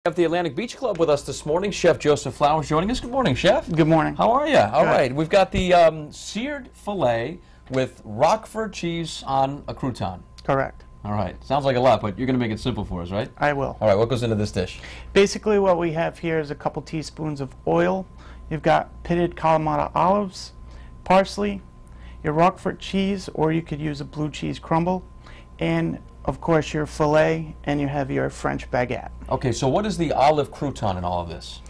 We have the Atlantic Beach Club with us this morning. Chef Joseph Flowers joining us. Good morning, Chef. Good morning. How are you? All right. We've got the seared filet with Roquefort cheese on a crouton. Correct. All right. Sounds like a lot, but you're going to make it simple for us, right? I will. All right. What goes into this dish? Basically, what we have here is a couple teaspoons of oil. You've got pitted Kalamata olives, parsley, your Roquefort cheese, or you could use a blue cheese crumble, and of course your filet, and you have your French baguette. Okay, so what is the olive crouton in all of this?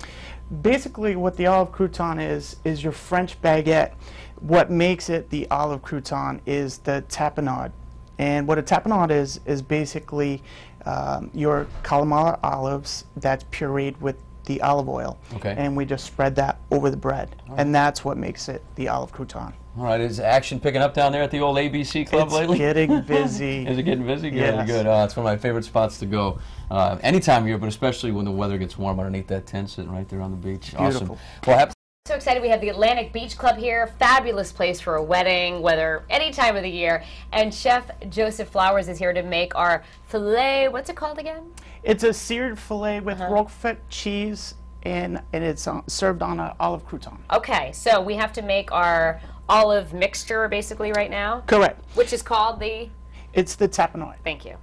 Basically, what the olive crouton is your French baguette. What makes it the olive crouton is the tapenade. And what a tapenade is basically your Kalamata olives that's pureed with the olive oil. Okay. And we just spread that over the bread. Right. And that's what makes it the olive crouton. All right. Is action picking up down there at the old ABC Club lately? It's getting busy. Is it getting busy? Good, yes. Good. It's one of my favorite spots to go any time of year, but especially when the weather gets warm underneath that tent sitting right there on the beach. Beautiful. Awesome. Well, so excited we have the Atlantic Beach Club here. Fabulous place for a wedding, whether any time of the year. And Chef Joseph Flowers is here to make our filet. What's it called again? It's a seared filet with Roquefort cheese, and it's served on an olive crouton. Okay, so we have to make our olive mixture basically right now. Correct. Which is called the? It's the tapenade. Thank you.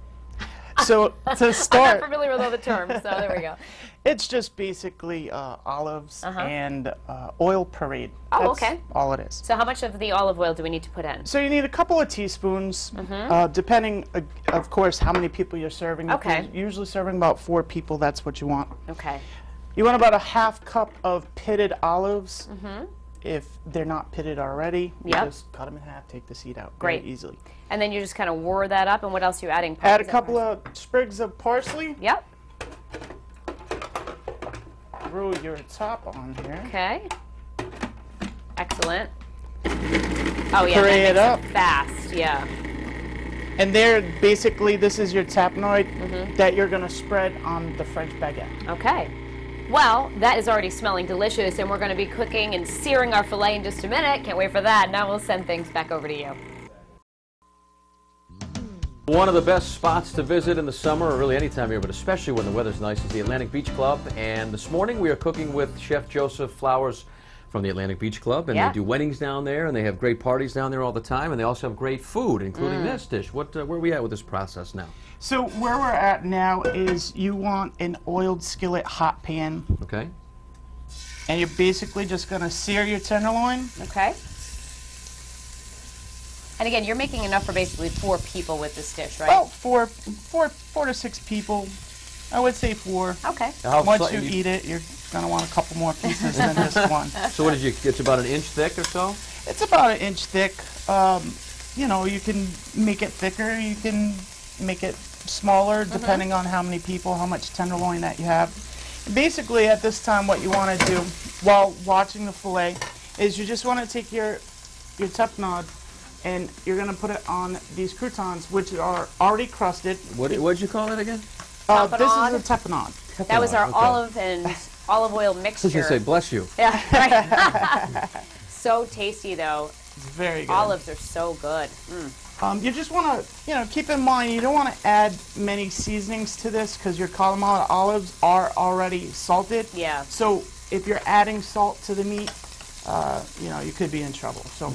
So to start, I'm not familiar with all the terms, so there we go. It's just basically olives and oil pureed. Oh, That's okay. all it is. So how much of the olive oil do we need to put in? So you need a couple of teaspoons, depending, of course, how many people you're serving. Okay. If you're usually serving about 4 people, that's what you want. Okay. You want about a ½ cup of pitted olives. If they're not pitted already, you just cut them in half, take the seed out very easily. And then you just kind of whir that up, and what else are you adding? Add a couple of sprigs of parsley. Yep. Throw your top on here. Okay. Excellent. Oh yeah, Puree it up fast. Yeah. And there, basically, this is your tapenade that you're going to spread on the French baguette. Okay. Well, that is already smelling delicious, and we're going to be cooking and searing our filet in just a minute. Can't wait for that. Now we'll send things back over to you. one of the best spots to visit in the summer, or really any time of year, but especially when the weather's nice, is the Atlantic Beach Club. And this morning we are cooking with Chef Joseph Flowers from the Atlantic Beach Club, and they do weddings down there, and they have great parties down there all the time, and they also have great food, including this dish. Where are we at with this process now? So where we're at now is you want an oiled skillet hot pan. Okay. And you're basically just going to sear your tenderloin. Okay. And again, you're making enough for basically 4 people with this dish, right? Oh, four to 6 people. I would say 4. Okay. Once you eat it, you're going to want a couple more pieces than this one. So what did you, it's about 1 inch thick or so? It's about 1 inch thick. You know, you can make it thicker, you can make it smaller, depending on how many people, how much tenderloin that you have. Basically, at this time, what you want to do while watching the filet is you just want to take your tapenade and you're going to put it on these croutons, which are already crusted. What did you call it again? This is a tapenade. That was our olive and olive oil mixture. I was going to say, bless you. Yeah, right. So tasty, though. It's very good. Olives are so good. You just want to, keep in mind, you don't want to add many seasonings to this because your Kalamata olives are already salted. Yeah. So if you're adding salt to the meat, you could be in trouble. So.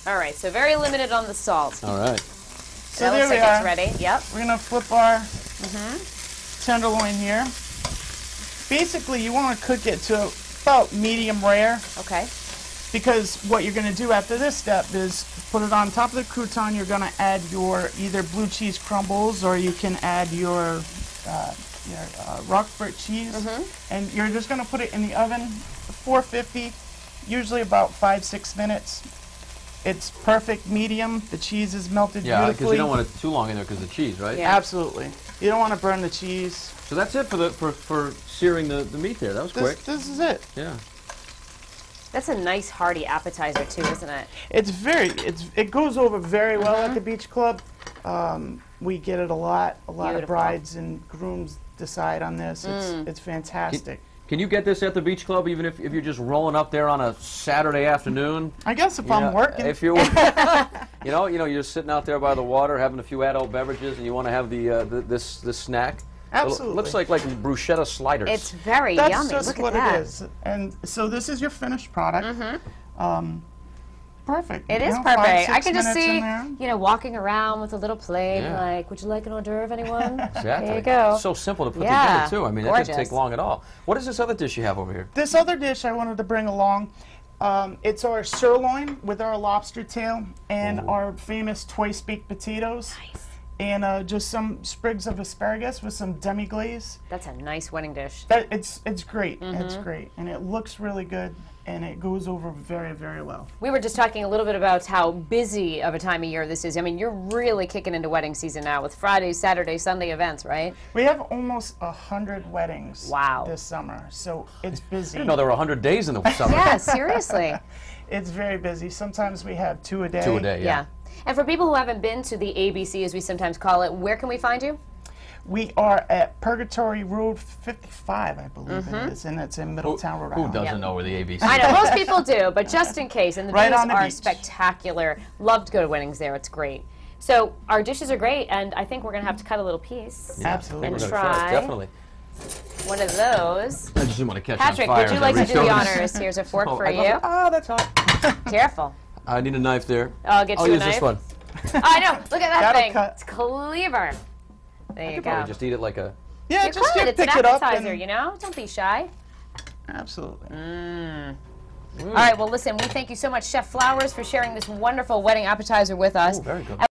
All right, so very limited on the salt. All right. So that there looks we like are. it's ready. Yep. We're going to flip our tenderloin here. Basically, you want to cook it to about medium rare. Okay. Because what you're going to do after this step is put it on top of the crouton. You're going to add your either blue cheese crumbles or you can add your Roquefort cheese. And you're just going to put it in the oven, 450, usually about 5-6 minutes. It's perfect medium. The cheese is melted beautifully. Yeah, because you don't want it too long in there because of the cheese, right? Yeah. Absolutely. You don't want to burn the cheese. So that's it for searing the meat there. That was quick. This is it. Yeah. That's a nice hearty appetizer too, isn't it? It goes over very well at the beach club. We get it a lot. A lot of brides and grooms decide on this. It's fantastic. Can you get this at the beach club even if you're just rolling up there on a Saturday afternoon? I guess if I'm working. If you're you're just sitting out there by the water having a few adult beverages and you want to have this snack. Absolutely. It looks like bruschetta sliders. It's very That's yummy. just Look what at that. it is. And so this is your finished product. Perfect. It You is know, perfect. 5, I 6 can just minutes see, in there. you know, walking around with a little plate, Yeah. like, would you like an hors d'oeuvre, anyone? Exactly. There you go. It's so simple to put Yeah, together, too. I mean, that gorgeous. doesn't take long at all. What is this other dish you have over here? This other dish I wanted to bring along, it's our sirloin with our lobster tail and our famous twice baked potatoes. Nice. And just some sprigs of asparagus with some demi-glaze. That's a nice wedding dish. It's great. It's great. And it looks really good. And it goes over very, very well. We were just talking a little bit about how busy of a time of year this is. I mean, you're really kicking into wedding season now with Friday, Saturday, Sunday events, right? We have almost 100 weddings Wow. this summer. So it's busy. I didn't know there were 100 days in the summer. Yeah, seriously. It's very busy. Sometimes we have 2 a day. 2 a day, Yeah. And for people who haven't been to the ABC, as we sometimes call it, where can we find you? We are at Purgatory Road 55, I believe it is, and it's in Middletown, Rhode Who Island. doesn't know where the ABC I is? know, most people do, but just in case. And the Right views on the are beach. spectacular. Love to go to weddings there. It's great. So our dishes are great, and I think we're going to have to cut a little piece. Yeah, I think Absolutely. we're And gonna try it, try. definitely. One of those. I just didn't want to catch Patrick, on fire. would you as I like to reached do the over this. honors? Here's a fork Oh, for I you. love it. Oh, that's hot. Careful. I need a knife there. I'll get I'll you a use knife. this one. Oh, I know. Look at that That'll thing. cut. It's cleaver. There you You go. probably just eat it like a... Yeah, You just could. It's an pick it up. appetizer, And, you know? Don't be shy. Absolutely. All right, well, listen, we thank you so much, Chef Flowers, for sharing this wonderful wedding appetizer with us. Oh, very good.